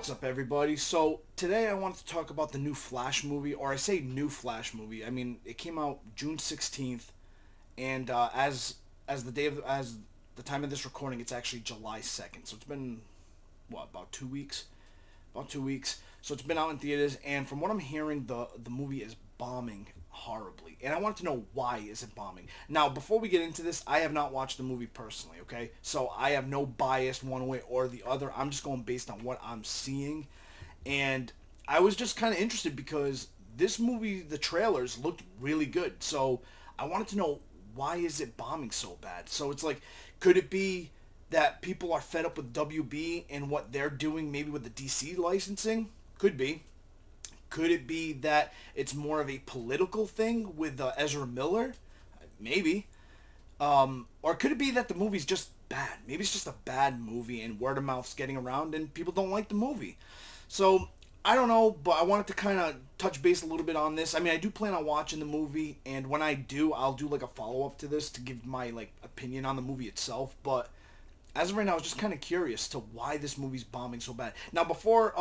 What's up, everybody? So today I wanted to talk about the new Flash movie, or I say new Flash movie. I mean, it came out June 16th, and as as the time of this recording, it's actually July 2nd. So it's been what, about 2 weeks? About 2 weeks. So it's been out in theaters, and from what I'm hearing, the movie is bombing horribly. And I wanted to know, why is it bombing? Now, before we get into this, I have not watched the movie personally, okay? So I have no bias one way or the other. I'm just going based on what I'm seeing. And I was just kind of interested because this movie, the trailers looked really good. So I wanted to know, why is it bombing so bad? So it's like, could it be that people are fed up with WB and what they're doing maybe with the DC licensing? Could be. Could it be that it's more of a political thing with Ezra Miller? Maybe. Or could it be that the movie's just bad? Maybe it's just a bad movie and word of mouth's getting around and people don't like the movie. So, I don't know, but I wanted to kind of touch base a little bit on this. I mean, I do plan on watching the movie, and when I do, I'll do like a follow-up to this to give my like opinion on the movie itself. But as of right now, I was just kind of curious to why this movie's bombing so bad. Now, before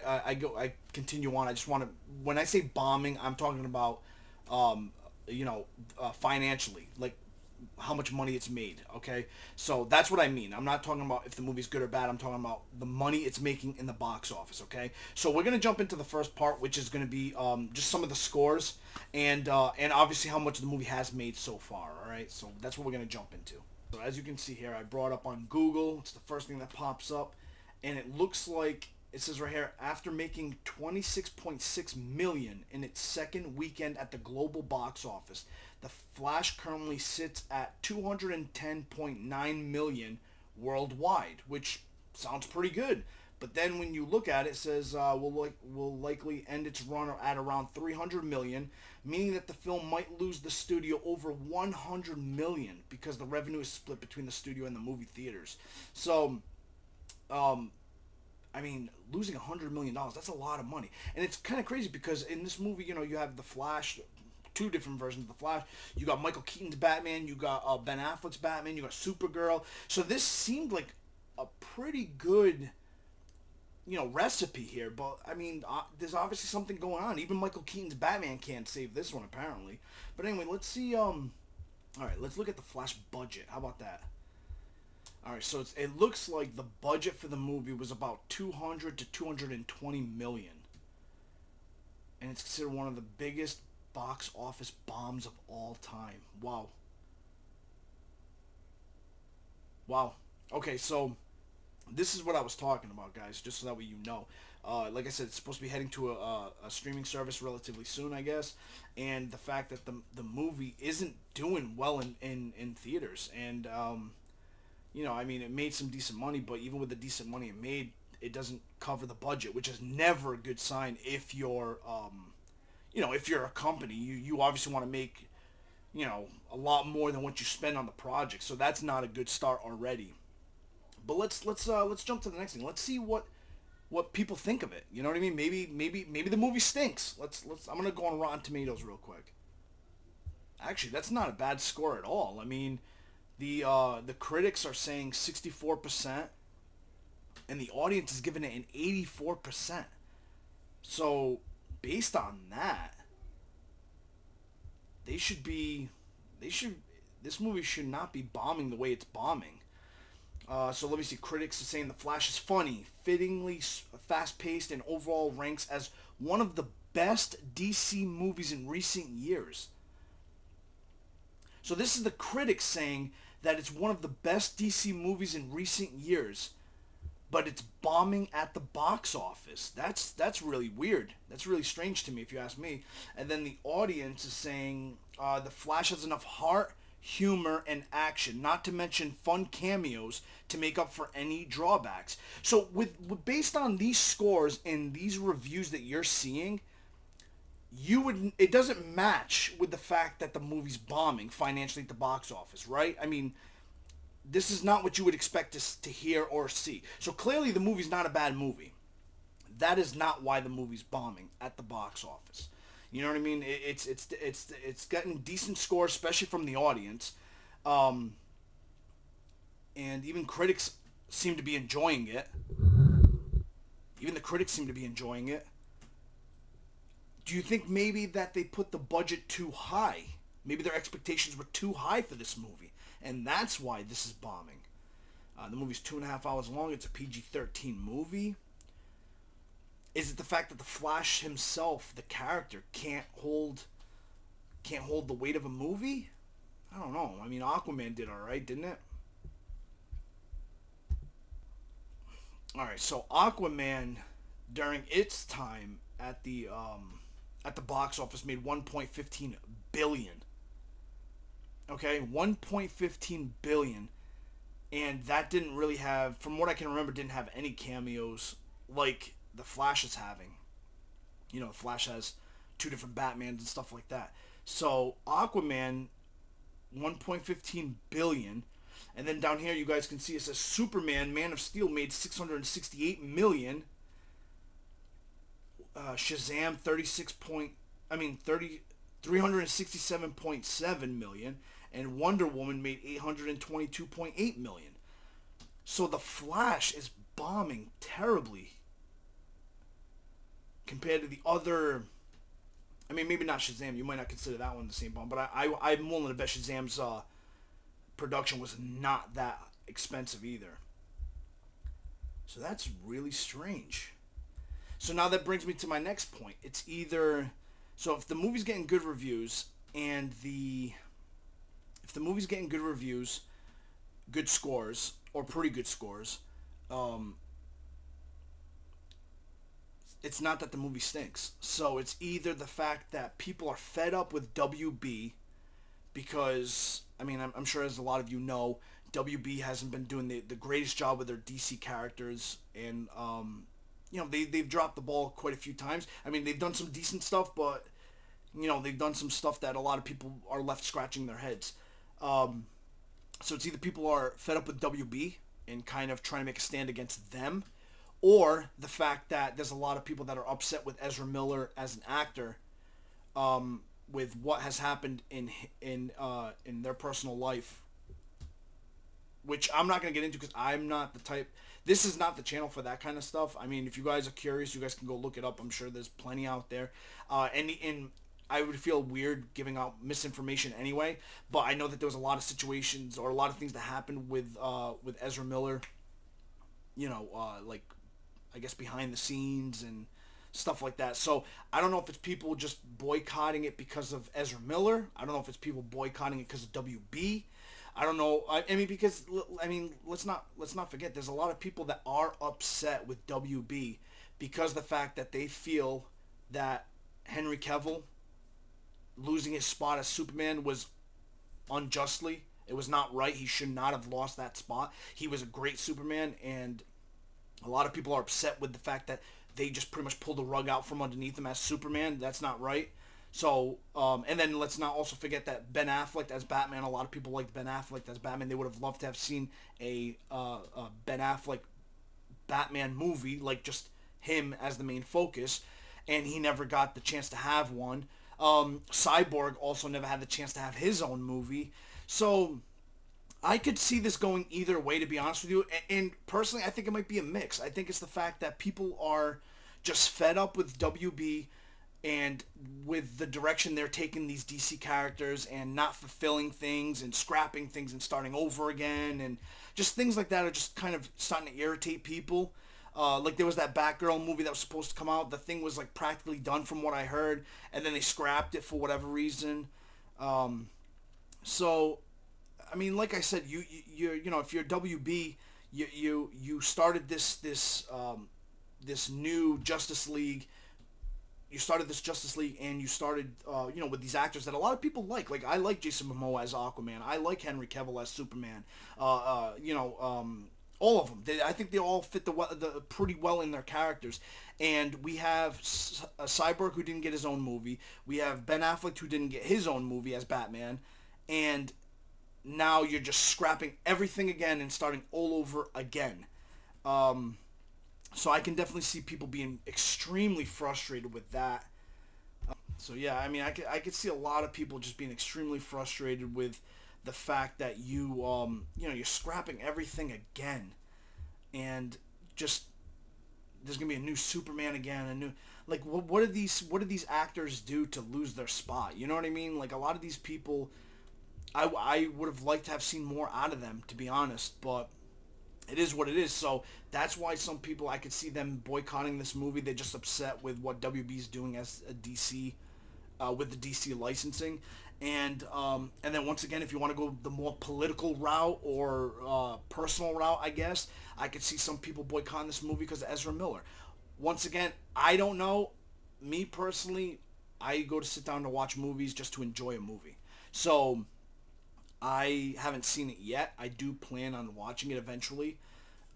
I continue on, I just want to, when I say bombing, I'm talking about um, financially, like how much money it's made. Okay, so that's what I mean. I'm not talking about if the movie's good or bad. I'm talking about the money it's making in the box office. Okay, so we're gonna jump into the first part, which is gonna be just some of the scores and obviously how much the movie has made so far. All right, so that's what we're gonna jump into. So as you can see here, I brought up on Google. It's the first thing that pops up, and it looks like it says right here, after making 26.6 million in its second weekend at the global box office, The Flash currently sits at 210.9 million worldwide, which sounds pretty good. But then when you look at it, it says will likely end its run at around 300 million, meaning that the film might lose the studio over 100 million because the revenue is split between the studio and the movie theaters. So, I mean, losing $100 million, that's a lot of money. And it's kind of crazy because in this movie, you have The Flash, two different versions of The Flash. You got Michael Keaton's Batman, you got Ben Affleck's Batman, you got Supergirl. So this seemed like a pretty good, recipe here. But, I mean, there's obviously something going on. Even Michael Keaton's Batman can't save this one, apparently. But anyway, let's see, all right, let's look at the Flash budget. How about that? Alright, so it looks like the budget for the movie was about 200 to 220 million. And it's considered one of the biggest box office bombs of all time. Wow. Wow. Okay, so this is what I was talking about, guys, just so that way you know. Like I said, it's supposed to be heading to a streaming service relatively soon, I guess. And the fact that the movie isn't doing well in theaters. And, I mean, it made some decent money, but even with the decent money it made, it doesn't cover the budget, which is never a good sign if you're, if you're a company. You obviously want to make, a lot more than what you spend on the project. So that's not a good start already. But let's jump to the next thing. Let's see what people think of it. You know what I mean? Maybe the movie stinks. I'm gonna go on Rotten Tomatoes real quick. Actually, that's not a bad score at all. I mean, the critics are saying 64%, and the audience is giving it an 84%. So, based on that, this movie should not be bombing the way it's bombing. So let me see. Critics are saying The Flash is funny, fittingly fast-paced, and overall ranks as one of the best DC movies in recent years. So this is the critics saying that it's one of the best DC movies in recent years, but it's bombing at the box office. That's really weird. That's really strange to me, if you ask me. And then the audience is saying The Flash has enough heart, humor, and action, not to mention fun cameos to make up for any drawbacks. So based on these scores and these reviews that you're seeing, it doesn't match with the fact that the movie's bombing financially at the box office, right? I mean, this is not what you would expect to hear or see. So clearly the movie's not a bad movie. That is not why the movie's bombing at the box office. You know what I mean? It's getting decent scores, especially from the audience, and even critics seem to be enjoying it. Even the critics seem to be enjoying it. Do you think maybe that they put the budget too high? Maybe their expectations were too high for this movie, and that's why this is bombing. The movie's 2.5 hours long. It's a PG-13 movie. Is it the fact that the Flash himself, the character, can't hold the weight of a movie? I don't know. I mean, Aquaman did all right, didn't it? All right, so Aquaman during its time at the box office made 1.15 billion. Okay, 1.15 billion, and that didn't really have, from what I can remember, didn't have any cameos like the Flash is having. You know, Flash has two different Batmans and stuff like that. So Aquaman, 1.15 billion, and then down here you guys can see it says Superman, Man of Steel made 668 million. Shazam 367.7 million, and Wonder Woman made 822.8 million. So the Flash is bombing terribly compared to the other. I mean, maybe not Shazam. You might not consider that one the same bomb, but I'm willing to bet Shazam's production was not that expensive either. So that's really strange. So now that brings me to my next point. It's either, so if the movie's getting good reviews and if the movie's getting good reviews, good scores or pretty good scores, it's not that the movie stinks. So it's either the fact that people are fed up with WB because, I mean, I'm sure as a lot of you know, WB hasn't been doing the greatest job with their DC characters, and you know, they've dropped the ball quite a few times. I mean, they've done some decent stuff, but, you know, they've done some stuff that a lot of people are left scratching their heads. So it's either people are fed up with WB and kind of trying to make a stand against them, or the fact that there's a lot of people that are upset with Ezra Miller as an actor, with what has happened in their personal life, which I'm not going to get into because I'm not the type. This is not the channel for that kind of stuff. I mean, if you guys are curious, you guys can go look it up. I'm sure there's plenty out there. And I would feel weird giving out misinformation anyway, but I know that there was a lot of situations or a lot of things that happened with Ezra Miller, you know, like, I guess behind the scenes and stuff like that. So I don't know if it's people just boycotting it because of Ezra Miller. I don't know if it's people boycotting it because of WB. I don't know. I mean, because let's not forget. There's a lot of people that are upset with WB because of the fact that they feel that Henry Cavill losing his spot as Superman was unjustly. It was not right. He should not have lost that spot. He was a great Superman, and a lot of people are upset with the fact that they just pretty much pulled the rug out from underneath him as Superman. That's not right. So, and then let's not also forget that Ben Affleck as Batman, a lot of people liked Ben Affleck as Batman. They would have loved to have seen a Ben Affleck Batman movie, like just him as the main focus, and he never got the chance to have one. Cyborg also never had the chance to have his own movie. So, I could see this going either way, to be honest with you. And personally, I think it might be a mix. I think it's the fact that people are just fed up with WB and with the direction they're taking these DC characters and not fulfilling things and scrapping things and starting over again, and just things like that are just kind of starting to irritate people. Like there was that Batgirl movie that was supposed to come out. The thing was like practically done from what I heard, and then they scrapped it for whatever reason. So, I mean, like I said, you know, if you're WB, you started this new Justice League. You started this Justice League, and you started, you know, with these actors that a lot of people like. Like, I like Jason Momoa as Aquaman. I like Henry Cavill as Superman. You know, all of them. I think they all fit the pretty well in their characters. And we have a Cyborg who didn't get his own movie. We have Ben Affleck who didn't get his own movie as Batman. And now you're just scrapping everything again and starting all over again. So I can definitely see people being extremely frustrated with that. So yeah, I mean, I could see a lot of people just being extremely frustrated with the fact that you know, you're scrapping everything again, and just there's gonna be a new Superman again, a new like what do these actors do to lose their spot? You know what I mean? Like a lot of these people, I would have liked to have seen more out of them, to be honest, but it is what it is. So that's why some people, I could see them boycotting this movie. They're just upset with what WB's doing as a DC, with the DC licensing, and then once again, if you want to go the more political route or personal route, I guess I could see some people boycotting this movie because of Ezra Miller. Once again, I don't know. Me personally, I go to sit down to watch movies just to enjoy a movie. So I haven't seen it yet. I do plan on watching it eventually,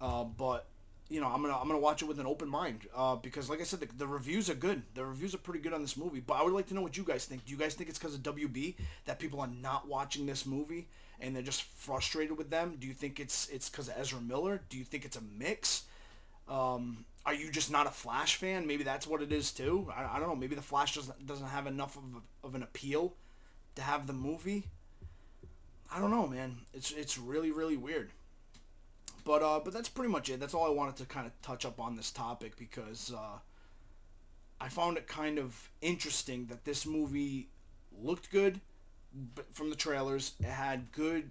but I'm gonna watch it with an open mind because, like I said, the reviews are good. The reviews are pretty good on this movie. But I would like to know what you guys think. Do you guys think it's because of WB that people are not watching this movie and they're just frustrated with them? Do you think it's because of Ezra Miller? Do you think it's a mix? Are you just not a Flash fan? Maybe that's what it is too. I don't know. Maybe the Flash doesn't have enough of an appeal to have the movie. I don't know, man. It's really really weird. But that's pretty much it. That's all I wanted to kind of touch up on this topic because I found it kind of interesting that this movie looked good, but from the trailers, it had good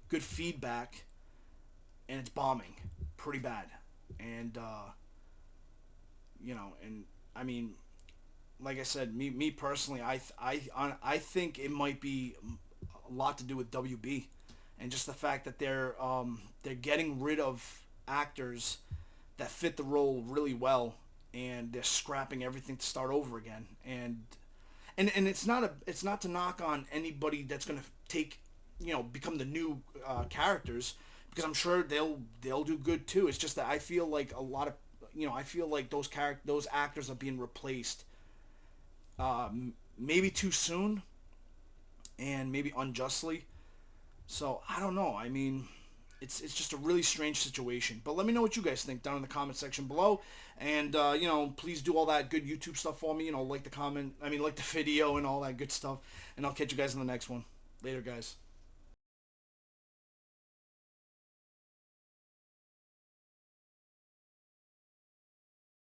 feedback, and it's bombing pretty bad. And and I mean, like I said, me personally, I think it might be a lot to do with WB, and just the fact that they're getting rid of actors that fit the role really well, and they're scrapping everything to start over again. And it's not to knock on anybody that's gonna take become the new characters, because I'm sure they'll do good too. It's just that I feel like a lot of I feel like those actors are being replaced maybe too soon and maybe unjustly. So I don't know. I mean, it's just a really strange situation. But let me know what you guys think down in the comment section below, and please do all that good YouTube stuff for me. Like the comment, like the video and all that good stuff. And I'll catch you guys in the next one. Later, guys.